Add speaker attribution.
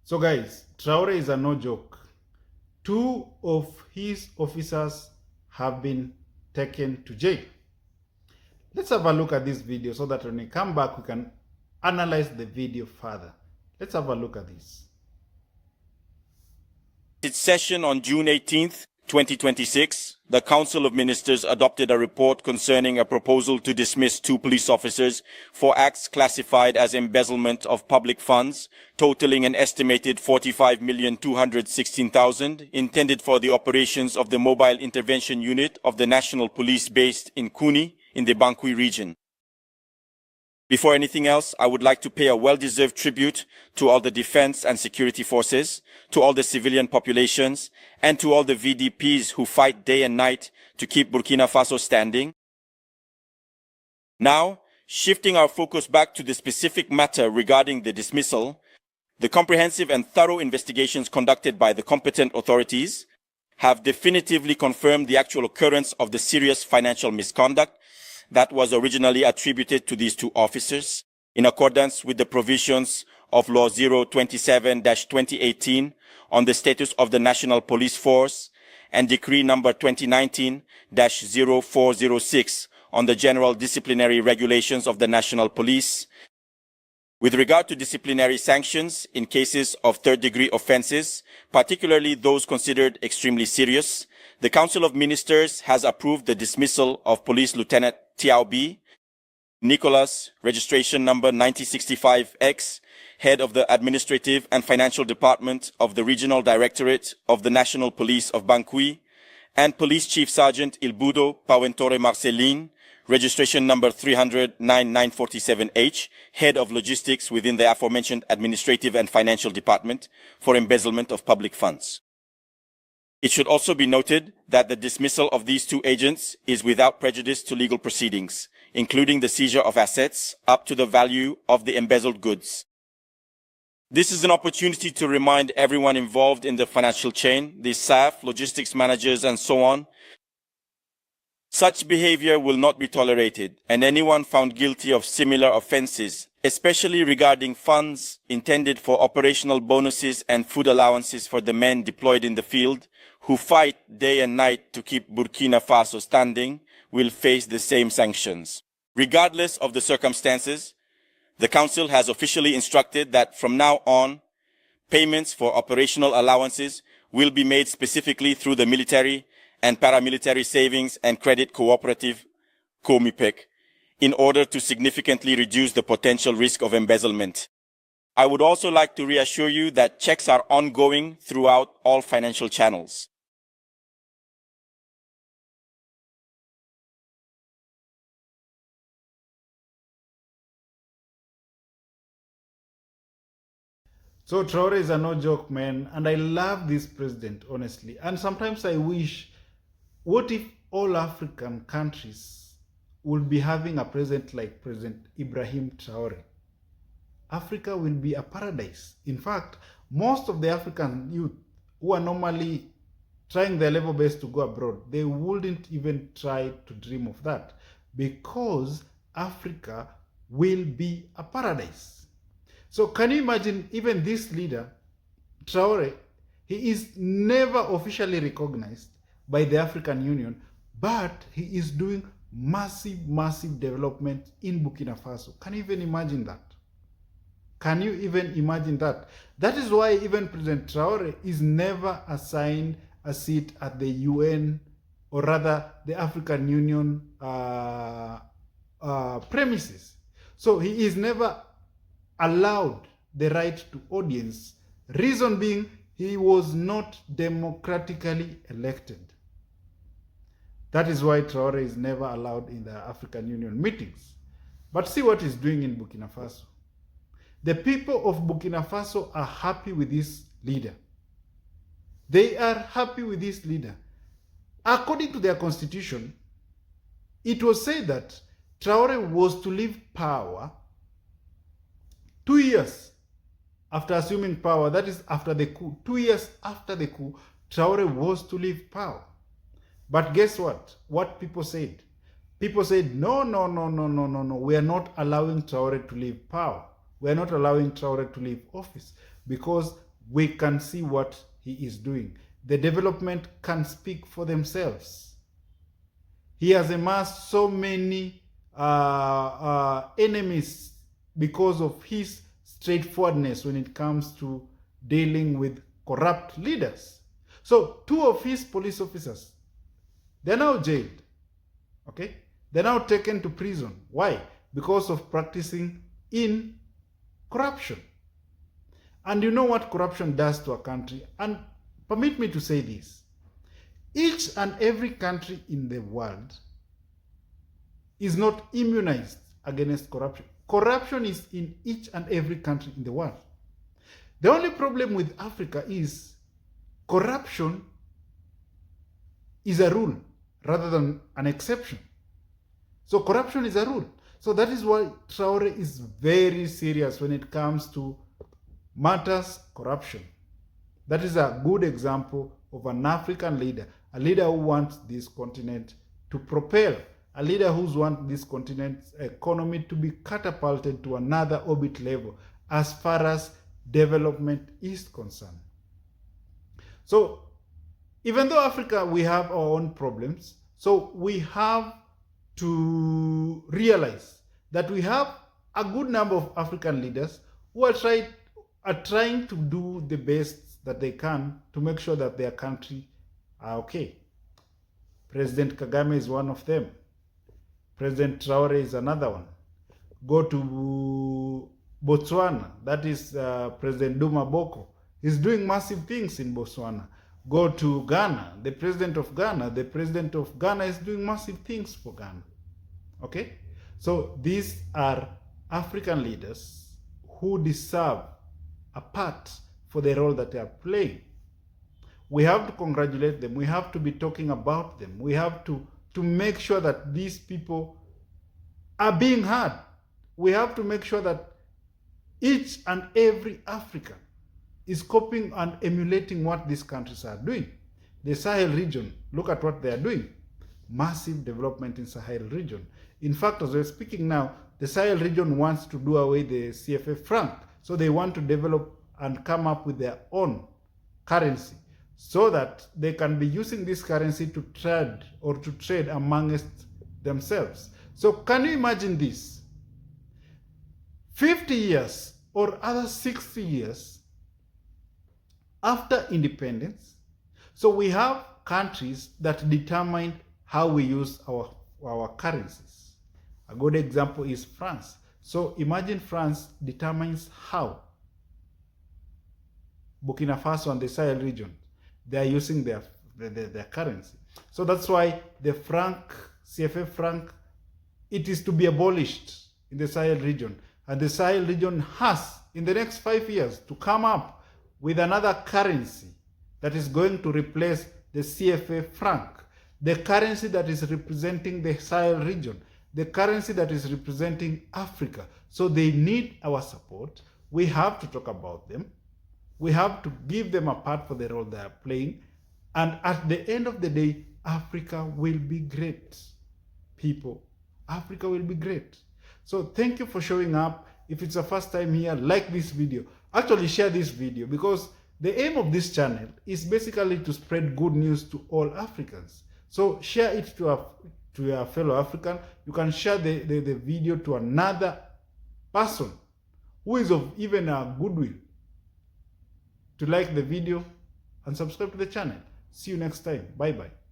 Speaker 1: So guys, Traoré is a no joke. 2 of his officers have been taken to jail. Let's have a look at this video so that when we come back, we can analyze the video further. Let's have a look at this.
Speaker 2: Its session on June 18th, 2026, the Council of Ministers adopted a report concerning a proposal to dismiss 2 police officers for acts classified as embezzlement of public funds, totaling an estimated 45,216,000, intended for the operations of the Mobile Intervention Unit of the National Police based in Kuni in the Bangui region. Before anything else, I would like to pay a well-deserved tribute to all the defense and security forces, to all the civilian populations, and to all the VDPs who fight day and night to keep Burkina Faso standing. Now, shifting our focus back to the specific matter regarding the dismissal, the comprehensive and thorough investigations conducted by the competent authorities have definitively confirmed the actual occurrence of the serious financial misconduct that was originally attributed to these 2 officers in accordance with the provisions of Law 027-2018 on the status of the National Police Force and Decree number 2019-0406 on the general disciplinary regulations of the National Police. With regard to disciplinary sanctions in cases of third-degree offenses, particularly those considered extremely serious, the Council of Ministers has approved the dismissal of Police Lieutenant Tiao B. Nicholas, registration number 9065X, head of the Administrative and Financial Department of the Regional Directorate of the National Police of Bangui, and Police Chief Sergeant Ilbudo Pawentore Marcelin, registration number 300-9947H, head of logistics within the aforementioned Administrative and Financial Department, for embezzlement of public funds. It should also be noted that the dismissal of these 2 agents is without prejudice to legal proceedings, including the seizure of assets up to the value of the embezzled goods. This is an opportunity to remind everyone involved in the financial chain, the staff, logistics managers, and so on. Such behavior will not be tolerated, and anyone found guilty of similar offenses, especially regarding funds intended for operational bonuses and food allowances for the men deployed in the field, who fight day and night to keep Burkina Faso standing, will face the same sanctions. Regardless of the circumstances, the Council has officially instructed that from now on, payments for operational allowances will be made specifically through the military and paramilitary savings and credit cooperative, COMIPEC, in order to significantly reduce the potential risk of embezzlement. I would also like to reassure you that checks are ongoing throughout all financial channels.
Speaker 1: So Traoré is a no joke, man, and I love this president, honestly. And sometimes I wish, what if all African countries would be having a president like President Ibrahim Traoré? Africa will be a paradise. In fact, most of the African youth who are normally trying their level best to go abroad, they wouldn't even try to dream of that, because Africa will be a paradise. So can you imagine, even this leader, Traoré, he is never officially recognized by the African Union, but he is doing massive development in Burkina Faso. Can you even imagine that? Can you even imagine that? That is why even President Traoré is never assigned a seat at the UN, or rather the African Union premises. So he is never allowed the right to audience. Reason being, he was not democratically elected. That is why Traoré is never allowed in the African Union meetings. But see what he's doing in Burkina Faso. The people of Burkina Faso are happy with this leader. They are happy with this leader. According to their constitution, it was said that Traoré was to leave power 2 years after assuming power. That is after the coup. 2 years after the coup, Traoré was to leave power. But guess what? What people said? People said, no, we are not allowing Traoré to leave power. We are not allowing Traoré to leave office, because we can see what he is doing. The development can speak for themselves. He has amassed so many enemies because of his straightforwardness when it comes to dealing with corrupt leaders. So 2 of his police officers, they're now jailed. Okay? They're now taken to prison. Why? Because of practicing in corruption. And you know what corruption does to a country? And permit me to say this. Each and every country in the world is not immunized against corruption. Corruption is in each and every country in the world. The only problem with Africa is corruption is a rule rather than an exception. So corruption is a rule. So that is why Traoré is very serious when it comes to matters corruption. That is a good example of an African leader, a leader who wants this continent to propel, a leader who wants this continent's economy to be catapulted to another orbit level as far as development is concerned. So even though Africa, we have our own problems, so we have to realize that we have a good number of African leaders who are trying to do the best that they can to make sure that their country are okay. President Kagame is one of them. President Traoré is another one. Go to Botswana, that is President Duma Boko. He's doing massive things in Botswana. Go to Ghana, the president of Ghana is doing massive things for Ghana. Okay? So these are African leaders who deserve a part for the role that they are playing. We have to congratulate them. We have to be talking about them. We have to make sure that these people are being heard. We have to make sure that each and every African is copying and emulating what these countries are doing. The Sahel region, look at what they are doing. Massive development in Sahel region. In fact, as we're speaking now, the Sahel region wants to do away the CFA franc. So they want to develop and come up with their own currency so that they can be using this currency to trade amongst themselves. So can you imagine this? 50 years or other 60 years after independence, so we have countries that determine how we use our currencies. A good example is France. So imagine France determines how Burkina Faso and the Sahel region, they are using their currency. So that's why the franc, CFA franc, it is to be abolished in the Sahel region. And the Sahel region has, in the next 5 years, to come up with another currency that is going to replace the CFA franc, the currency that is representing the Sahel region, the currency that is representing Africa. So they need our support. We have to talk about them. We have to give them a part for the role they are playing. And at the end of the day, Africa will be great. People, Africa will be great. So thank you for showing up. If it's the first time here, like this video. Actually, share this video, because the aim of this channel is basically to spread good news to all Africans. So share it to your fellow African. You can share the video to another person who is of even a goodwill to like the video and subscribe to the channel. See you next time. Bye bye.